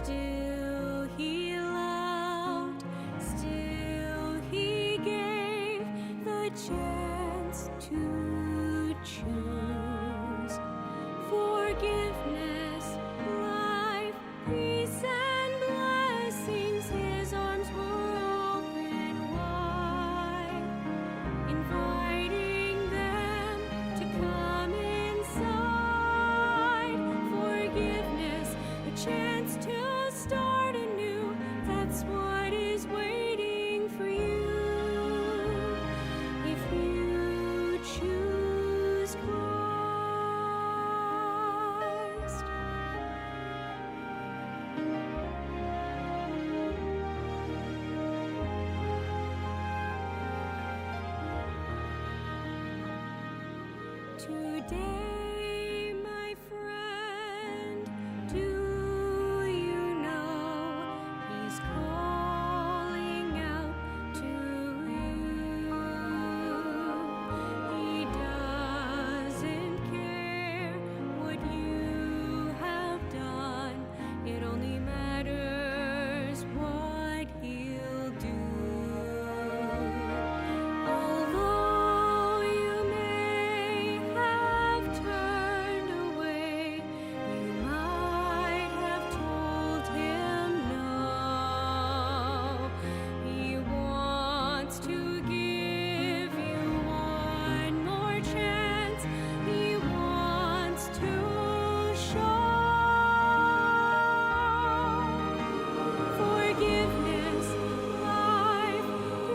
Still he loved, still he gave the chance to choose forgiveness, life, peace, and blessings. His arms were open wide, inviting them to come inside. Forgiveness, a chance to start anew. That's what is waiting for you if you choose Christ. Today, my friend, do you know he's calling out to you? He doesn't care what you have done. It only matters what he'll do. Although you may have turned away, you might have told him no. He wants to give you one more chance. He wants to show forgiveness, life,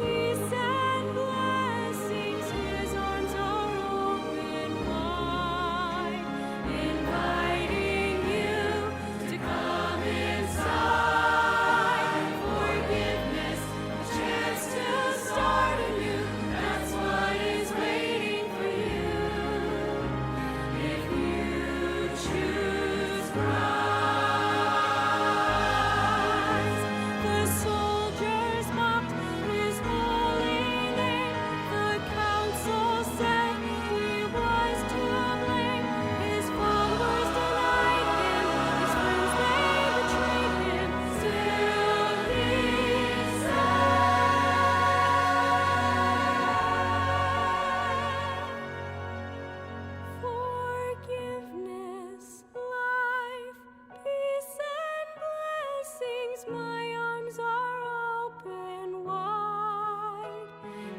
peace, and blessings. His arms are open wide, inviting you to come inside. Forgiveness, a chance to start anew. That's what is waiting for you if you choose Christ. The soldiers mocked his holy name. The council said he was to blame. His followers denied him. His friends, they betrayed him. Still he said, forgiveness, life, peace, and blessings. My arms are open wide,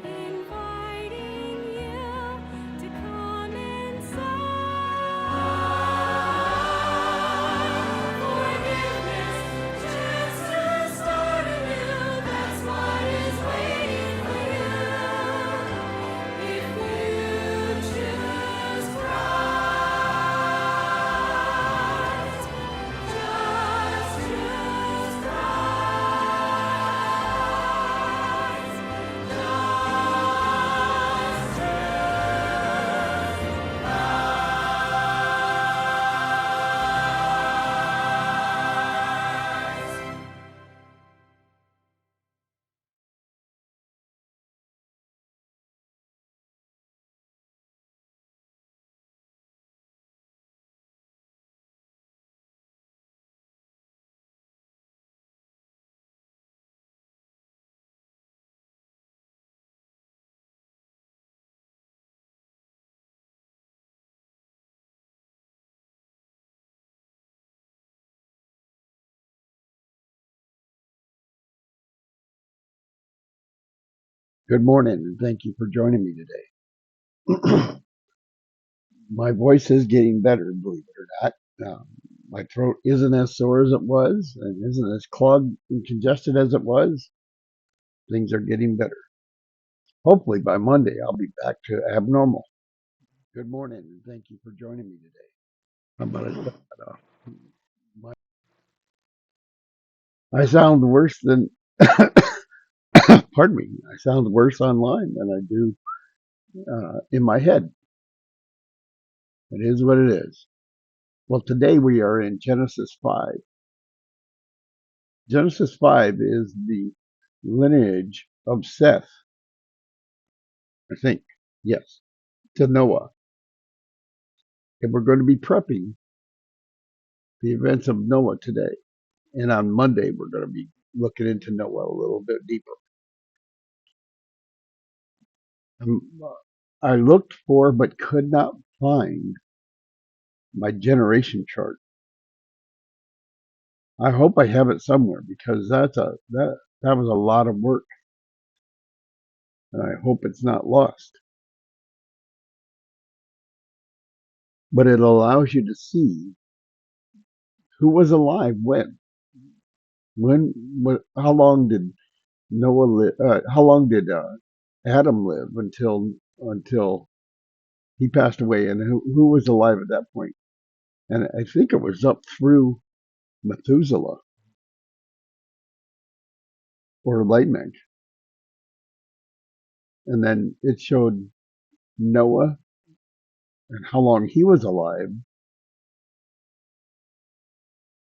inviting you to come inside. Forgiveness, chance to start anew. That's what is waiting for you if you choose Christ. Just choose Christ. Just Good morning, and thank you for joining me today. My voice is getting better, believe it or not. My throat isn't as sore as it was, and isn't as clogged and congested as it was. Things are getting better. Hopefully by Monday, I'll be back to abnormal. Good morning, and thank you for joining me today. How about I shut that off? I sound worse than, pardon me, I sound worse online than I do in my head. It is what it is. Well, today we are in Genesis 5. Genesis 5 is the lineage of Seth, I think. Yes, to Noah. And we're going to be prepping the events of Noah today. And on Monday, we're going to be looking into Noah a little bit deeper. I looked for but could not find my generation chart. I hope I have it somewhere because that was a lot of work, and I hope it's not lost. But it allows you to see who was alive how long did Noah live? How long did Adam live until he passed away, and who was alive at that point? And I think it was up through Methuselah or Lamech, and then it showed Noah and how long he was alive,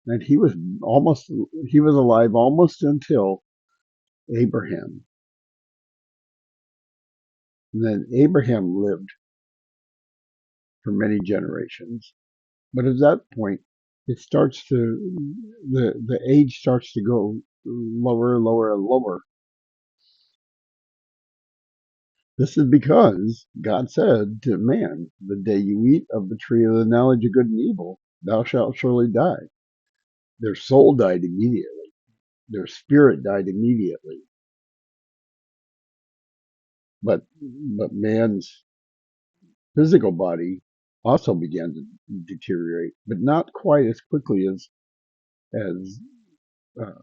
and he was alive almost until Abraham. And then Abraham lived for many generations. But at that point, the age starts to go lower, lower, and lower. This is because God said to man, the day you eat of the tree of the knowledge of good and evil, thou shalt surely die. Their soul died immediately. Their spirit died immediately. But man's physical body also began to deteriorate, but not quite as quickly as uh,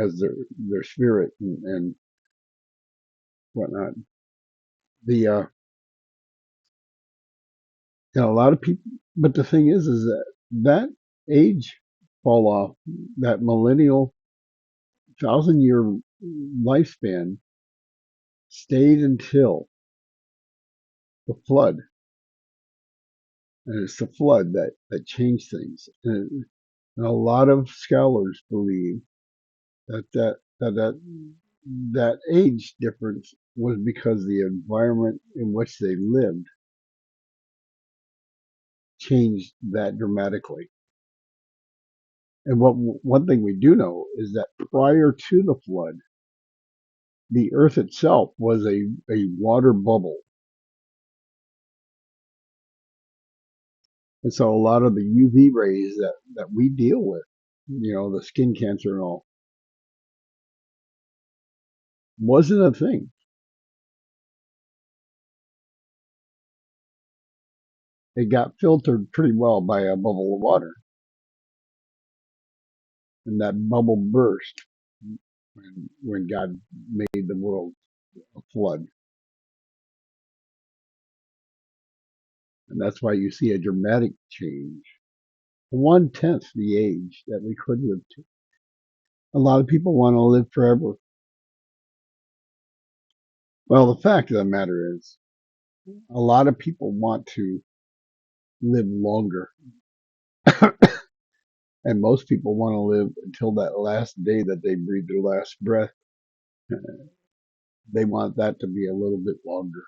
as their spirit and whatnot. The a lot of people, but the thing is that age fall off, that millennial 1,000-year lifespan stayed until the flood, and it's the flood that changed things. And a lot of scholars believe that age difference was because the environment in which they lived changed that dramatically. And one thing we do know is that prior to the flood, the earth itself was a water bubble. And so a lot of the UV rays that we deal with, the skin cancer and all, wasn't a thing. It got filtered pretty well by a bubble of water. And that bubble burst when God made the world a flood. And that's why you see a dramatic change. 1/10 the age that we could live to. A lot of people want to live forever. Well, the fact of the matter is, a lot of people want to live longer. And most people want to live until that last day that they breathe their last breath. They want that to be a little bit longer.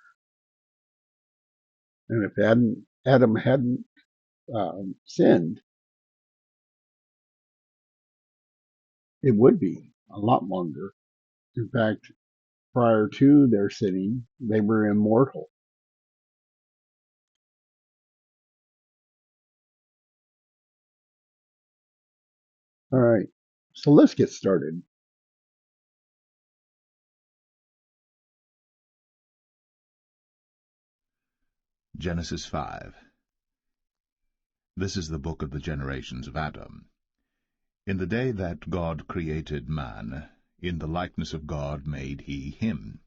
And if Adam hadn't sinned, it would be a lot longer. In fact, prior to their sinning, they were immortal. All right, so let's get started. Genesis 5. This is the book of the generations of Adam. In the day that God created man, in the likeness of God made he him.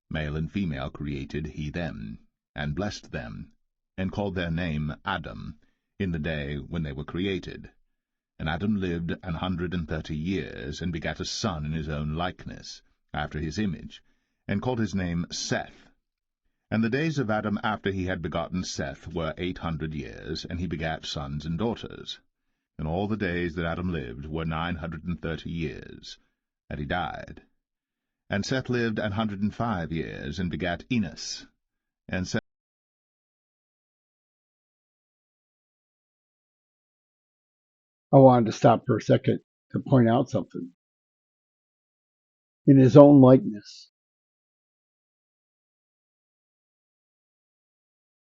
Male and female created he them, and blessed them, and called their name Adam, in the day when they were created. And Adam lived 130 years, and begat a son in his own likeness, after his image, and called his name Seth. And the days of Adam after he had begotten Seth were 800 years, and he begat sons and daughters. And all the days that Adam lived were 930 years, and he died. And Seth lived 105 years, and begat Enos. And Seth I wanted to stop for a second to point out something. In his own likeness.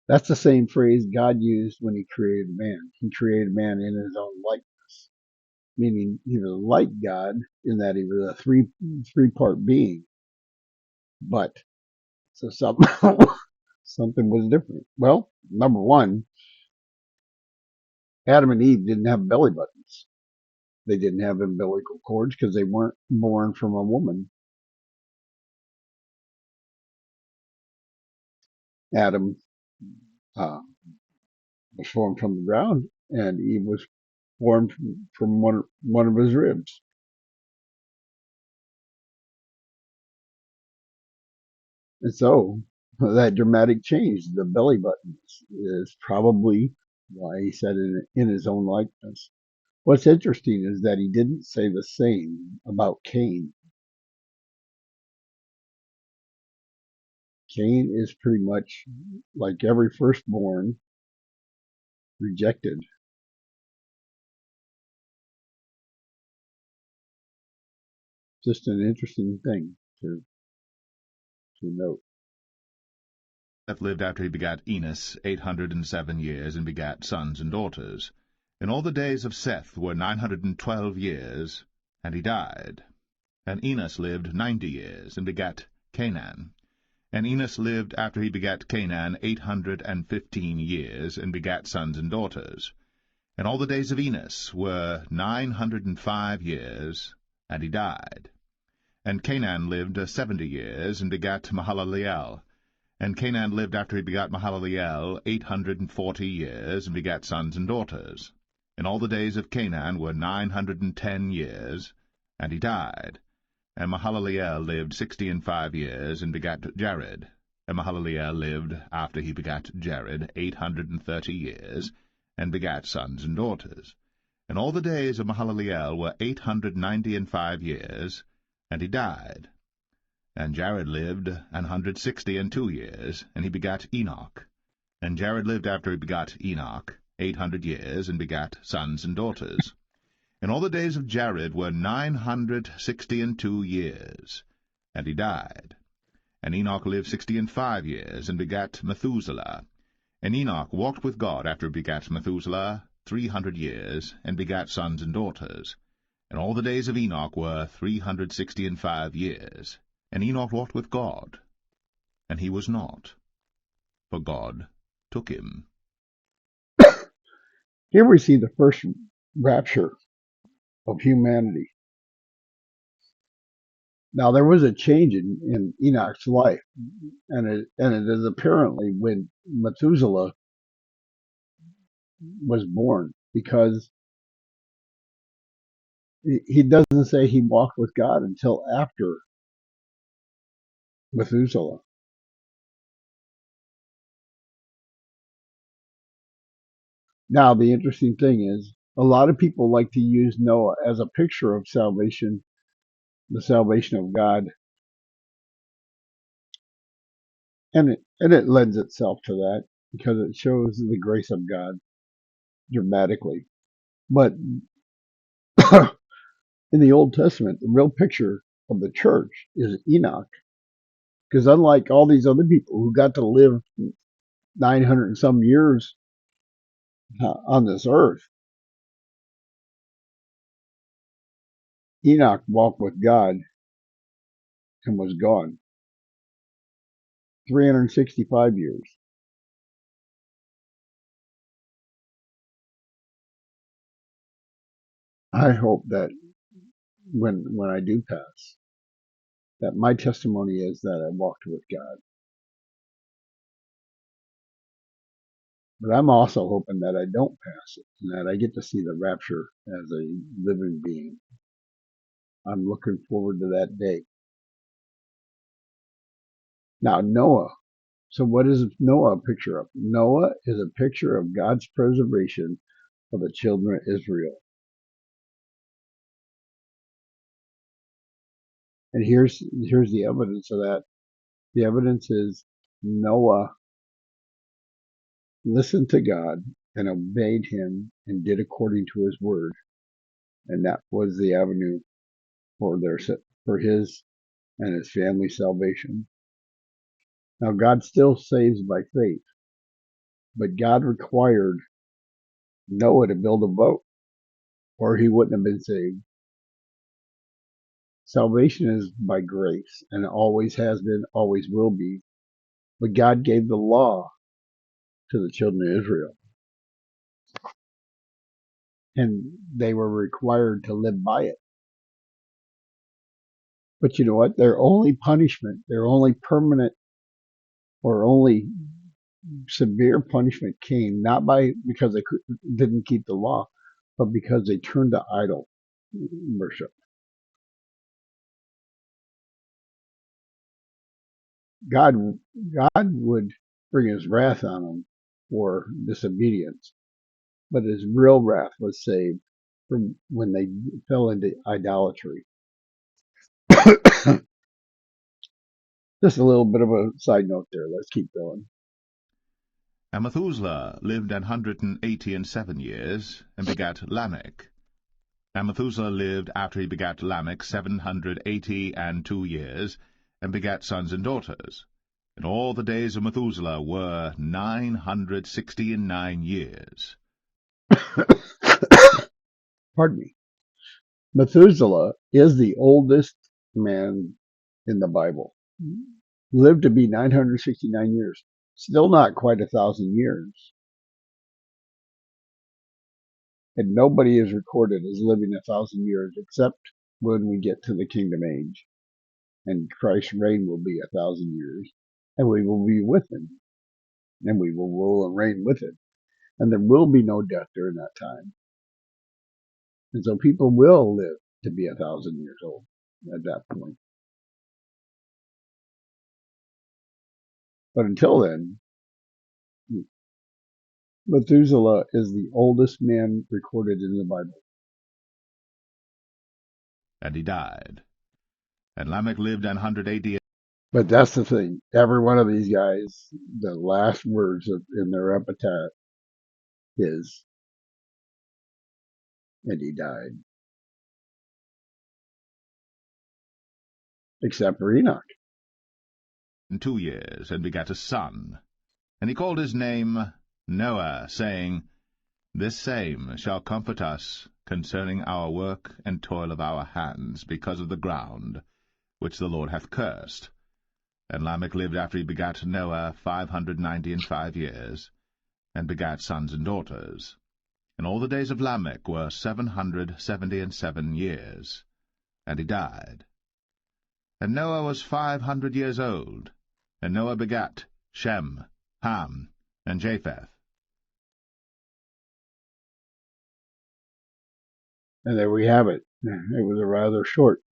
That's the same phrase God used when he created man. He created man in his own likeness, meaning he was like God in that he was a three-part being. But so something something was different. Well, number one, Adam and Eve didn't have belly buttons. They didn't have umbilical cords because they weren't born from a woman. Adam uh, was formed from the ground, and Eve was formed from one of his ribs. And so that dramatic change, the belly buttons, is probably why he said it in his own likeness. What's interesting is that he didn't say the same about Cain. Cain is pretty much like every firstborn, rejected. Just an interesting thing to note. Seth lived after he begat Enos 807 years, and begat sons and daughters. And all the days of Seth were 912 years, and he died. And Enos lived 90 years, and begat Canaan. And Enos lived after he begat Canaan 815 years, and begat sons and daughters. And all the days of Enos were 905 years, and he died. And Canaan lived 70 years, and begat Mahalaleel. And Canaan lived after he begat Mahalaleel 840 years, and begat sons and daughters. And all the days of Canaan were 910 years, and he died. And Mahalaleel lived 65 years, and begat Jared. And Mahalaleel lived after he begat Jared 830 years, and begat sons and daughters. And all the days of Mahalaleel were 895 years, and he died. And Jared lived 162 years, and he begat Enoch. And Jared lived after he begat Enoch 800 years, and begat sons and daughters. And all the days of Jared were 962 years, and he died. And Enoch lived 65 years, and begat Methuselah. And Enoch walked with God after he begat Methuselah 300 years, and begat sons and daughters. And all the days of Enoch were 365 years. And Enoch walked with God, and he was not, for God took him. Here we see the first rapture of humanity. Now there was a change in Enoch's life, and it is apparently when Methuselah was born, because he doesn't say he walked with God until after Methuselah. Now the interesting thing is, a lot of people like to use Noah as a picture of salvation, the salvation of God, and it lends itself to that because it shows the grace of God dramatically. But in the Old Testament, the real picture of the church is Enoch, because unlike all these other people who got to live 900 and some years on this earth, Enoch walked with God and was gone 365 years. I hope that when I do pass, that my testimony is that I walked with God. But I'm also hoping that I don't pass it and that I get to see the rapture as a living being. I'm looking forward to that day. Now, Noah. So what is Noah a picture of? Noah is a picture of God's preservation of the children of Israel. And here's the evidence of that. The evidence is Noah listened to God and obeyed him and did according to his word. and that was the avenue for for his and his family's salvation. Now, God still saves by faith, but God required Noah to build a boat, or he wouldn't have been saved. Salvation is by grace, and it always has been, always will be. But God gave the law to the children of Israel, and they were required to live by it. But you know what? Their only punishment, their only permanent or only severe punishment came not because they didn't keep the law, but because they turned to idol worship. God, God would bring his wrath on them for disobedience, but his real wrath was saved from when they fell into idolatry. Just a little bit of a side note there. Let's keep going. And Methuselah lived 187 years, and begat Lamech. And Methuselah lived after he begat Lamech 782 years, and begat sons and daughters. And all the days of Methuselah were 969 years. Pardon me. Methuselah is the oldest man in the Bible. Lived to be 969 years. Still not quite 1,000 years. And nobody is recorded as living 1,000 years except when we get to the kingdom age. And Christ's reign will be 1,000 years. And we will be with him. And we will rule and reign with him. And there will be no death during that time. And so people will live to be 1,000 years old at that point. But until then, Methuselah is the oldest man recorded in the Bible. And he died. And Lamech lived 180. But that's the thing. Every one of these guys, the last words in their epitaph is, and he died. Except for Enoch. 2 years, and begat a son. And he called his name Noah, saying, This same shall comfort us concerning our work and toil of our hands, because of the ground which the Lord hath cursed. And Lamech lived after he begat Noah 595 years, and begat sons and daughters. And all the days of Lamech were 777 years, and he died. And Noah was 500 years old, and Noah begat Shem, Ham, and Japheth. And there we have it. It was a rather short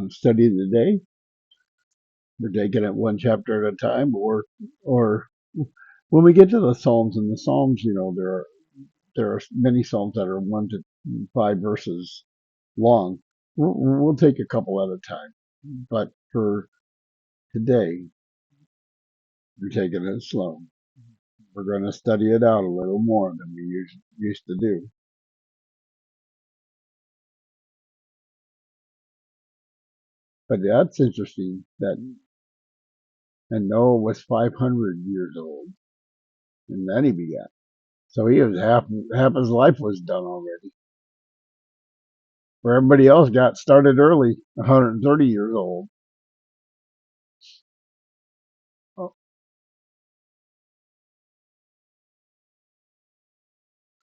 study today. We're taking it one chapter at a time, or when we get to the Psalms, and the Psalms, there are many Psalms that are 1 to 5 verses long. We'll take a couple at a time. But for today, we're taking it slow. We're going to study it out a little more than we used to do. But that's interesting and Noah was 500 years old, and then he begat. So he was half his life was done already. Where everybody else got started early, 130 years old.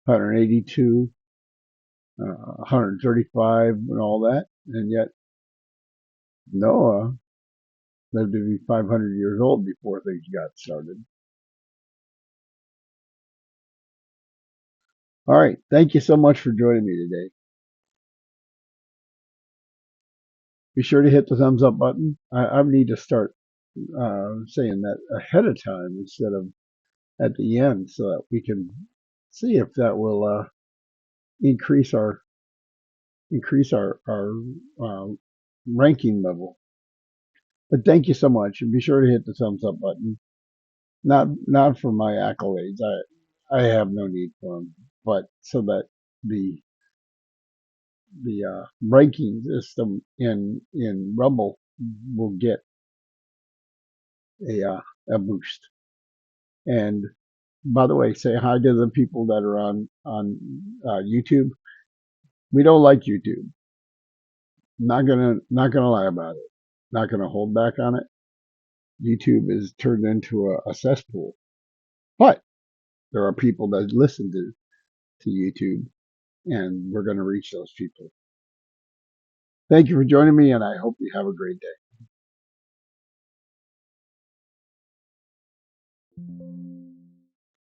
182, 135, and all that, and yet Noah lived to be 500 years old before things got started. All right, thank you so much for joining me today. Be sure to hit the thumbs up button. I need to start saying that ahead of time instead of at the end, so that we can see if that will increase our ranking level. But thank you so much, and be sure to hit the thumbs up button. Not for my accolades. I have no need for them, but so that the braking system in Rumble will get a boost. And by the way, say hi to the people that are on YouTube. We don't like YouTube. Not gonna lie about it. Not gonna hold back on it. YouTube is turned into a cesspool. But there are people that listen to YouTube, and we're going to reach those people. Thank you for joining me, and I hope you have a great day.